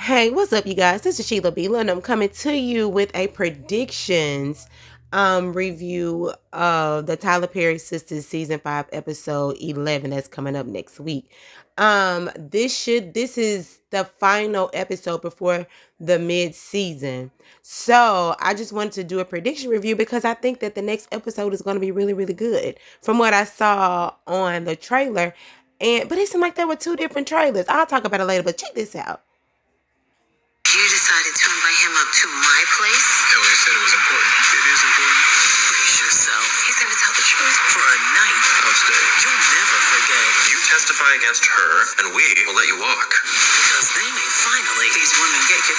Hey, what's up, you guys? This is Sheila Beela, and I'm coming to you with a predictions review of the Tyler Perry Sistas season 5 episode 11 that's coming up next week. This is the final episode before the mid-season. So I just wanted to do a prediction review because I think that the next episode is going to be really, really good from what I saw on the trailer. But it seemed like there were two different trailers. I'll talk about it later, but check this out. You decided to invite him up to my place? No, I said it was important. It is important. Brace yourself. He's gonna tell the truth. For a night. I'll stay. You'll never forget. You testify against her, and we will let you walk. Because they may finally, these women get 50%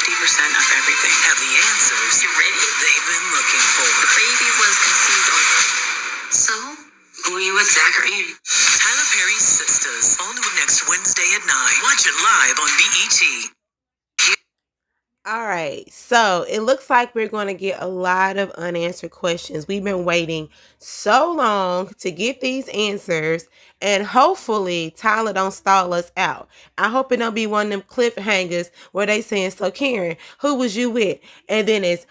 of everything, have the answers. You ready? They've been looking for. The baby was conceived on. So? Who are you with, Zachary? Tyler Perry's Sistas. All new next Wednesday at 9. Watch it live on BET. All right, so it looks like we're going to get a lot of unanswered questions. We've been waiting so long to get these answers, and hopefully Tyler don't stall us out. I hope it don't be one of them cliffhangers where they saying, "So Karen, who was you with?" And then it's,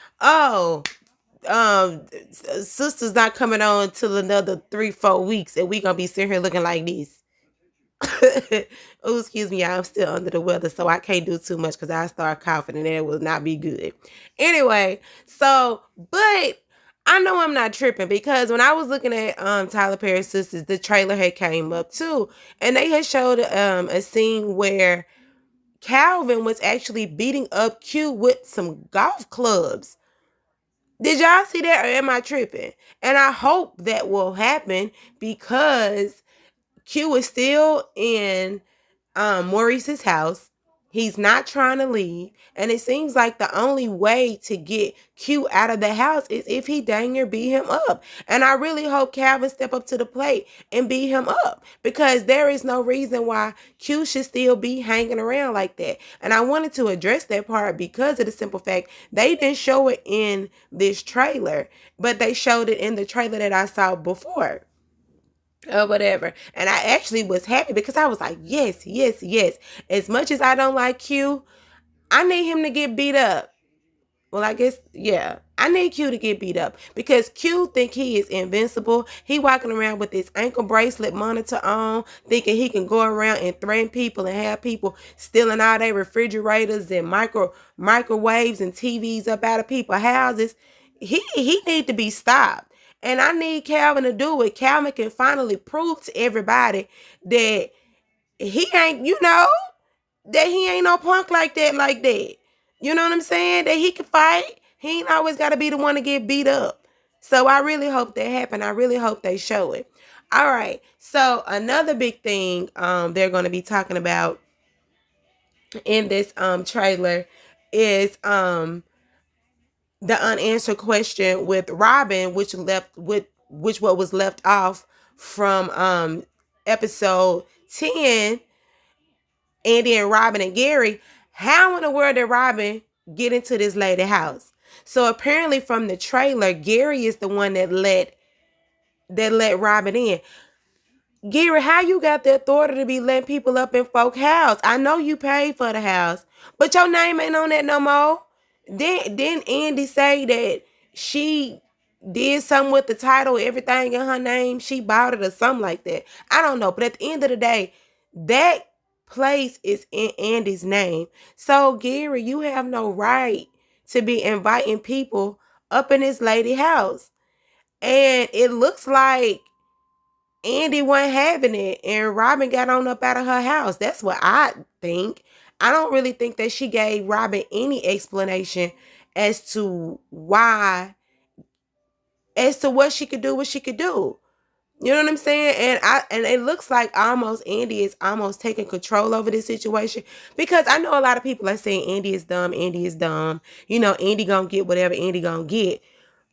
sister's not coming on till another 3-4 weeks, and we gonna be sitting here looking like this. Oh, excuse me, I'm still under the weather, so I can't do too much because I start coughing and it will not be good. Anyway, but I know I'm not tripping because when I was looking at Tyler Perry's Sistas, the trailer had came up too, and they had showed a scene where Calvin was actually beating up Q with some golf clubs. Did y'all see that, or am I tripping? And I hope that will happen because Q is still in Maurice's house. He's not trying to leave. And it seems like the only way to get Q out of the house is if he dang near beat him up. And I really hope Calvin step up to the plate and beat him up because there is no reason why Q should still be hanging around like that. And I wanted to address that part because of the simple fact they didn't show it in this trailer, but they showed it in the trailer that I saw before or whatever. And I actually was happy because I was like, yes, yes, yes. As much as I don't like Q, I need him to get beat up. Well, I guess, yeah. I need Q to get beat up because Q think he is invincible. He walking around with his ankle bracelet monitor on, thinking he can go around and threaten people and have people stealing all their refrigerators and microwaves and TVs up out of people's houses. He need to be stopped. And I need Calvin to do it. Calvin can finally prove to everybody that he ain't, that he ain't no punk like that. You know what I'm saying? That he can fight. He ain't always got to be the one to get beat up. So I really hope that happen. I really hope they show it. All right. So another big thing they're going to be talking about in this trailer is the unanswered question with Robin, which what was left off from episode 10, Andy and Robin and Gary. How in the world did Robin get into this lady house? So apparently from the trailer, Gary is the one that let Robin in. Gary, how you got the authority to be letting people up in folk house? I know you paid for the house, but your name ain't on that no more. Then Andy say that she did something with the title, everything in her name, she bought it or something like that. I don't know, but at the end of the day, that place is in Andy's name. So Gary, you have no right to be inviting people up in this lady house. And it looks like Andy wasn't having it, and Robin got on up out of her house. That's what I think. I don't really think that she gave Robin any explanation as to why, as to what she could do, what she could do. You know what I'm saying? And it looks like almost Andy is almost taking control over this situation because I know a lot of people are saying Andy is dumb. Andy is dumb. Andy gonna get whatever Andy gonna get.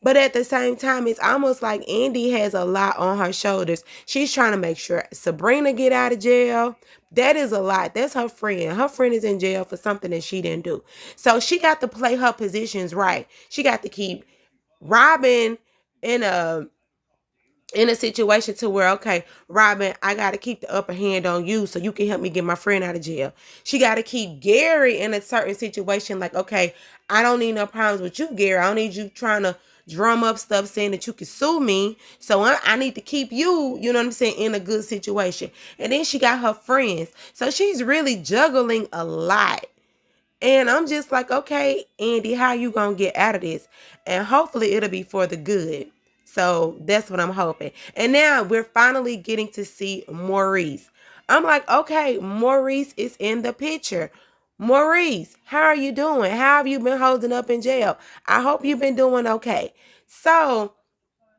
But at the same time, it's almost like Andy has a lot on her shoulders. She's trying to make sure Sabrina get out of jail. That is a lot. That's her friend. Her friend is in jail for something that she didn't do. So she got to play her positions right. She got to keep Robin in a in a situation to where, okay, Robin, I got to keep the upper hand on you so you can help me get my friend out of jail. She got to keep Gary in a certain situation like, okay, I don't need no problems with you, Gary. I don't need you trying to drum up stuff saying that you can sue me. So I need to keep you, you know what I'm saying, in a good situation. And then she got her friends. So she's really juggling a lot. And I'm just like, okay, Andy, how you gonna get out of this? And hopefully it'll be for the good. So that's what I'm hoping. And now we're finally getting to see Maurice. I'm like, okay, Maurice is in the picture. Maurice, how are you doing? How have you been holding up in jail? I hope you've been doing okay. So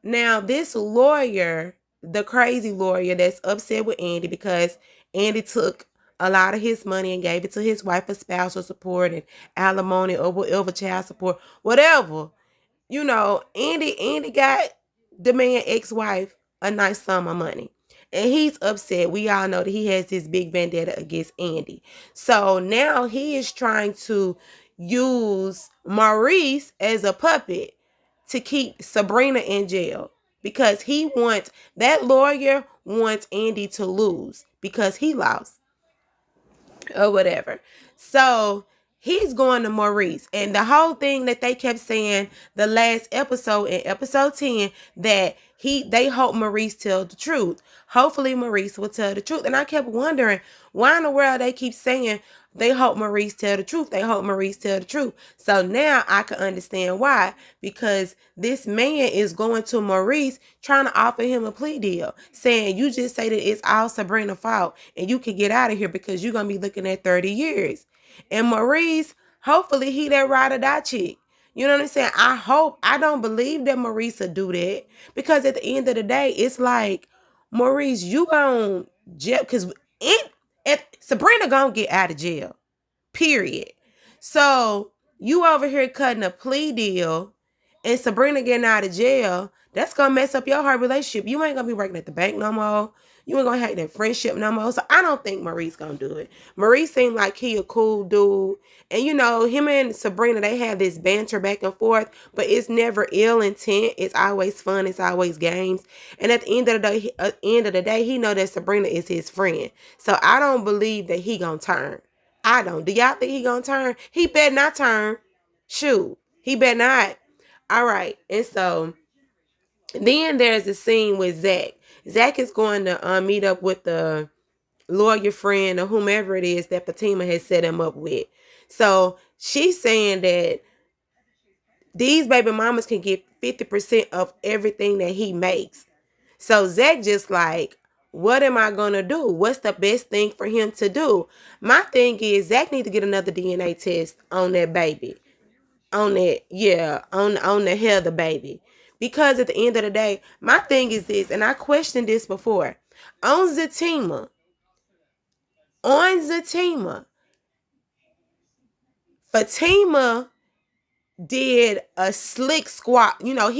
now, this lawyer, the crazy lawyer that's upset with Andy because Andy took a lot of his money and gave it to his wife for spousal support and alimony or whatever, child support, whatever. You know, Andy got the man ex-wife a nice sum of money. And he's upset. We all know that he has this big vendetta against Andy. So now he is trying to use Maurice as a puppet to keep Sabrina in jail because that lawyer wants Andy to lose because he lost or whatever. So he's going to Maurice. And the whole thing that they kept saying the last episode, in episode 10, that they hope Maurice tell the truth. Hopefully Maurice will tell the truth. And I kept wondering why in the world they keep saying they hope Maurice tell the truth. They hope Maurice tell the truth. So now I can understand why. Because this man is going to Maurice trying to offer him a plea deal. Saying, you just say that it's all Sabrina's fault and you can get out of here because you're going to be looking at 30 years. And Maurice, hopefully he that ride or die chick. You know what I'm saying? I don't believe that Maurice will do that. Because at the end of the day, it's like, Maurice, you gon' jail. Because Sabrina gonna get out of jail. Period. So you over here cutting a plea deal and Sabrina getting out of jail, that's gonna mess up your heart relationship. You ain't gonna be working at the bank no more. You ain't gonna have that friendship no more. So I don't think Maurice gonna do it. Maurice seemed like he a cool dude. And you know, him and Sabrina, they have this banter back and forth, but it's never ill intent. It's always fun. It's always games. And at the end of the day, he know that Sabrina is his friend. So I don't believe that he gonna turn. I don't. Do y'all think he gonna turn? He better not turn. Shoot. He better not. All right. And so then there's a scene with Zach. Zach is going to meet up with the lawyer friend or whomever it is that Fatima has set him up with. So she's saying that these baby mamas can get 50% of everything that he makes. So Zach just like, what am I going to do? What's the best thing for him to do? My thing is Zach need to get another DNA test on that baby. On that, yeah, on the Heather baby. Because at the end of the day, my thing is this, and I questioned this before. On Zatima, Fatima did a slick squat. You know,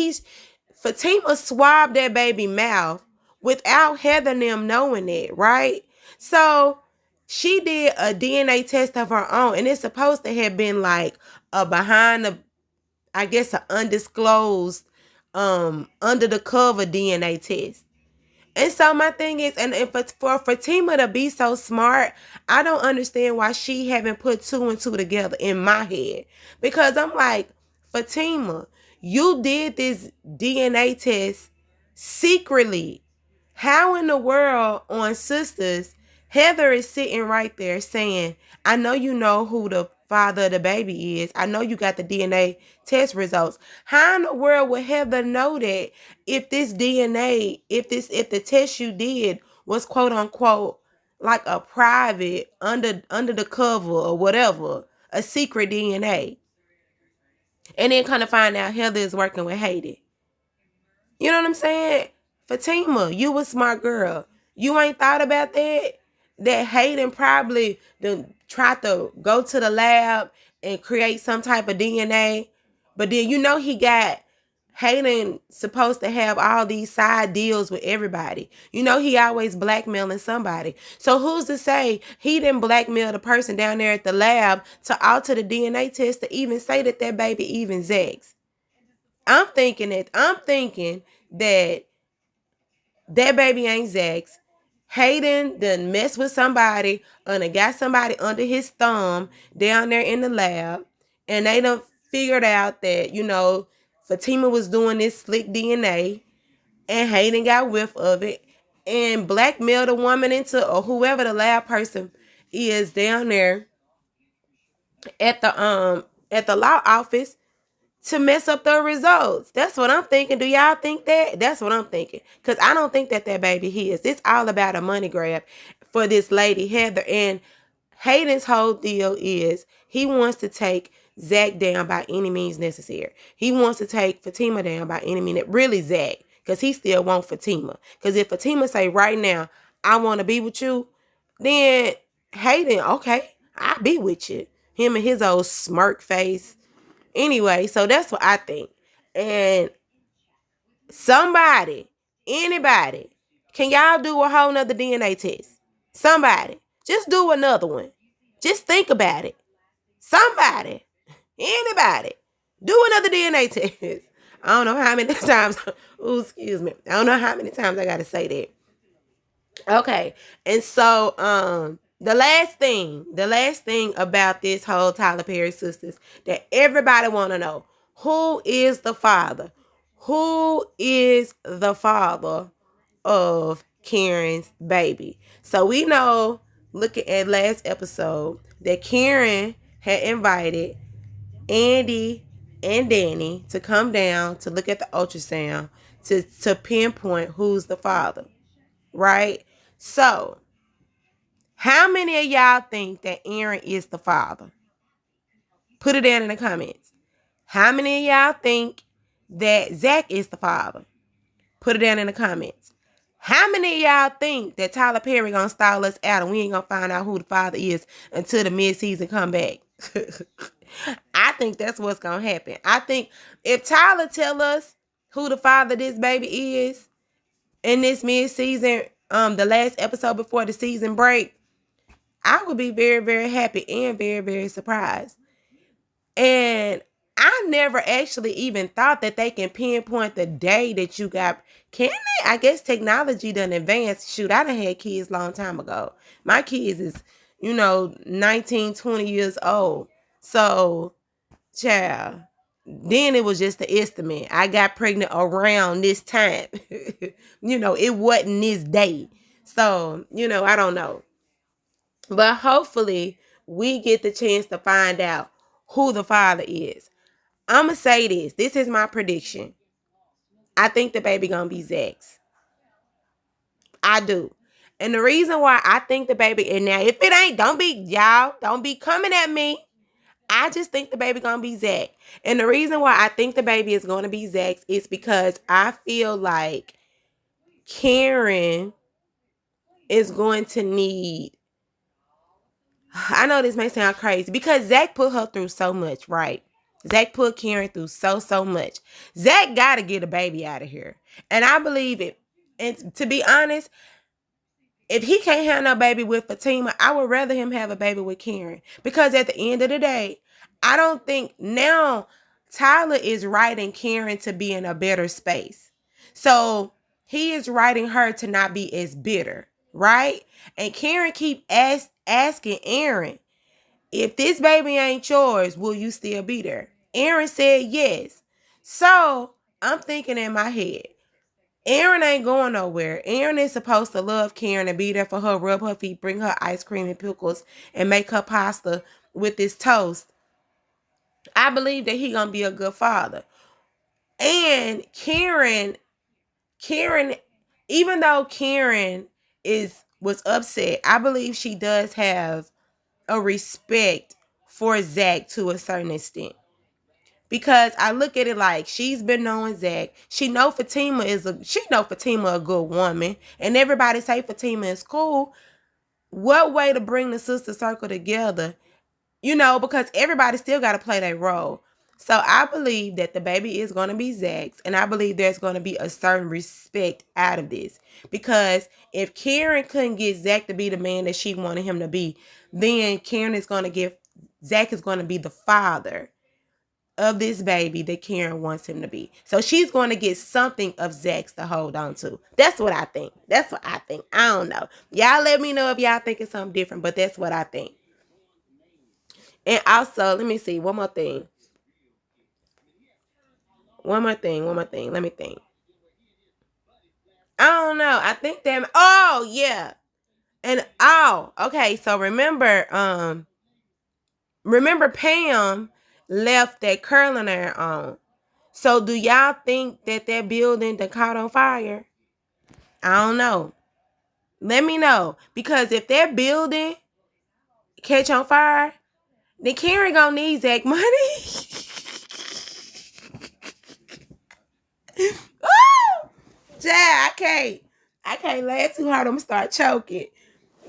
Fatima swabbed that baby mouth without Heather and them knowing it, right? So she did a DNA test of her own, and it's supposed to have been like a behind the, I guess, an undisclosed, under the cover DNA test. And so my thing is, and for Fatima to be so smart, I don't understand why she haven't put two and two together in my head. Because I'm like, Fatima, you did this DNA test secretly. How in the world on Sistas, Heather is sitting right there saying, I know you know who the father of the baby is. I know you got the DNA test results. How in the world would Heather know that if this DNA, if the test you did was quote unquote like a private under the cover or whatever, a secret DNA? And then kind of find out Heather is working with Haiti. You know what I'm saying? Fatima, you a smart girl. You ain't thought about that? That Hayden probably tried to go to the lab and create some type of DNA. But then you know he got Hayden supposed to have all these side deals with everybody. You know he always blackmailing somebody. So who's to say he didn't blackmail the person down there at the lab to alter the DNA test to even say that that baby even Zach's? I'm thinking that That baby ain't Zach's. Hayden done messed with somebody and got somebody under his thumb down there in the lab. And they done figured out that, Fatima was doing this slick DNA and Hayden got whiff of it and blackmailed a woman into, or whoever the lab person is down there at the law office to mess up the results. That's what I'm thinking. Do y'all think that? That's what I'm thinking. Because I don't think that baby his. It's all about a money grab for this lady, Heather. And Hayden's whole deal is he wants to take Zach down by any means necessary. He wants to take Fatima down by any means. Really, Zach. Because he still wants Fatima. Because if Fatima say right now, I want to be with you, then Hayden, okay, I'll be with you. Him and his old smirk face. Anyway, so that's what I think. And somebody, anybody, can y'all do a whole nother DNA test? Somebody. Just do another one. Just think about it. Somebody. Anybody. Do another DNA test. I don't know how many times. Ooh, excuse me. I don't know how many times I gotta say that. Okay. And so the last thing about this whole Tyler Perry Sistas that everybody want to know, who is the father? Who is the father of Karen's baby? So we know, looking at last episode, that Karen had invited Andy and Danny to come down to look at the ultrasound to pinpoint who's the father, right? So, how many of y'all think that Aaron is the father? Put it down in the comments. How many of y'all think that Zach is the father? Put it down in the comments. How many of y'all think that Tyler Perry gonna stall us out and we ain't gonna find out who the father is until the mid-season come back? I think that's what's gonna happen. I think if Tyler tell us who the father of this baby is in this mid-season, the last episode before the season break, I would be very, very happy and very, very surprised. And I never actually even thought that they can pinpoint the day that you got. Can they? I guess technology done advanced. Shoot, I done had kids long time ago. My kids is, 19, 20 years old. So, child, then it was just the estimate. I got pregnant around this time. It wasn't this day. So, I don't know. But hopefully we get the chance to find out who the father is. I'm going to say this. This is my prediction. I think the baby going to be Zach's. I do. And the reason why I think the baby, and now if it ain't, don't be coming at me. I just think the baby going to be Zach. And the reason why I think the baby is going to be Zach's is because I feel like Karen is going to need, I know this may sound crazy because Zach put her through so much, right? Zach put Karen through so much. Zach got to get a baby out of here. And I believe it. And to be honest, if he can't have no baby with Fatima, I would rather him have a baby with Karen. Because at the end of the day, I don't think now Tyler is writing Karen to be in a better space. So he is writing her to not be as bitter, right? And Karen keep asking Aaron, if this baby ain't yours, will you still be there? Aaron said yes. So I'm thinking in my head, Aaron ain't going nowhere. Aaron is supposed to love Karen and be there for her, rub her feet, bring her ice cream and pickles, and make her pasta with this toast. I believe that he gonna be a good father. And Karen, even though Karen was upset, I believe she does have a respect for Zach to a certain extent. Because I look at it like she's been knowing Zach. She know Fatima a good woman. And everybody say Fatima is cool. What way to bring the sister circle together? Because everybody still got to play their role. So I believe that the baby is going to be Zach's. And I believe there's going to be a certain respect out of this. Because if Karen couldn't get Zach to be the man that she wanted him to be, then Zach is going to be the father of this baby that Karen wants him to be. So she's going to get something of Zach's to hold on to. That's what I think. That's what I think. I don't know. Y'all let me know if y'all think it's something different, but that's what I think. And also, let me see. One more thing. Let me think. I don't know. I think that. Oh yeah. And okay. So remember Pam left that curling iron on. So do y'all think that building that caught on fire? I don't know. Let me know, because if that building catch on fire, then Karen gonna need Zach money. Woo! Child, I can't laugh too hard. I'm gonna start choking.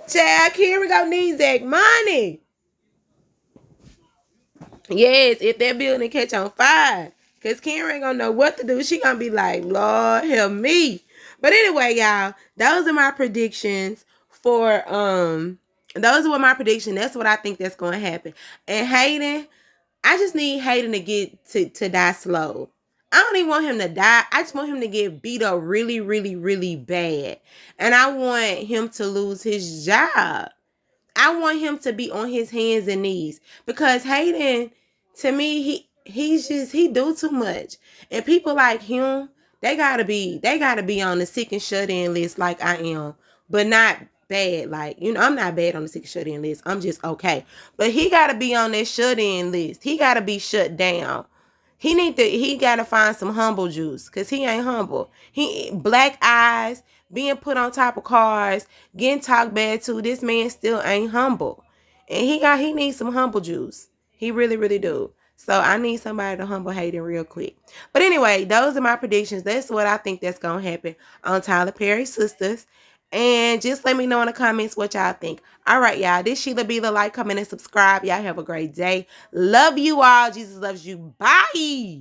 Child, Karen gonna need Zach money. Yes, if that building catch on fire. Cause Karen ain't gonna know what to do. She gonna be like, Lord help me. But anyway, y'all, those are my predictions for those are my predictions. That's what I think that's gonna happen. And Hayden, I just need Hayden to get to die slow. I don't even want him to die. I just want him to get beat up really, really, really bad. And I want him to lose his job. I want him to be on his hands and knees, because Hayden, to me, he do too much. And people like him, they gotta be on the sick and shut in list like I am, but not bad. Like, I'm not bad on the sick and shut in list. I'm just okay. But he gotta be on that shut in list. He gotta be shut down. He gotta find some humble juice, because he ain't humble. He black eyes, being put on top of cars, getting talked bad to. This man still ain't humble. And he needs some humble juice. He really, really do. So I need somebody to humble Hayden real quick. But anyway, those are my predictions. That's what I think that's gonna happen on Tyler Perry's Sistas. And just let me know in the comments what y'all think. All right, y'all. This Sheila Be the like, comment, and subscribe. Y'all have a great day. Love you all. Jesus loves you. Bye.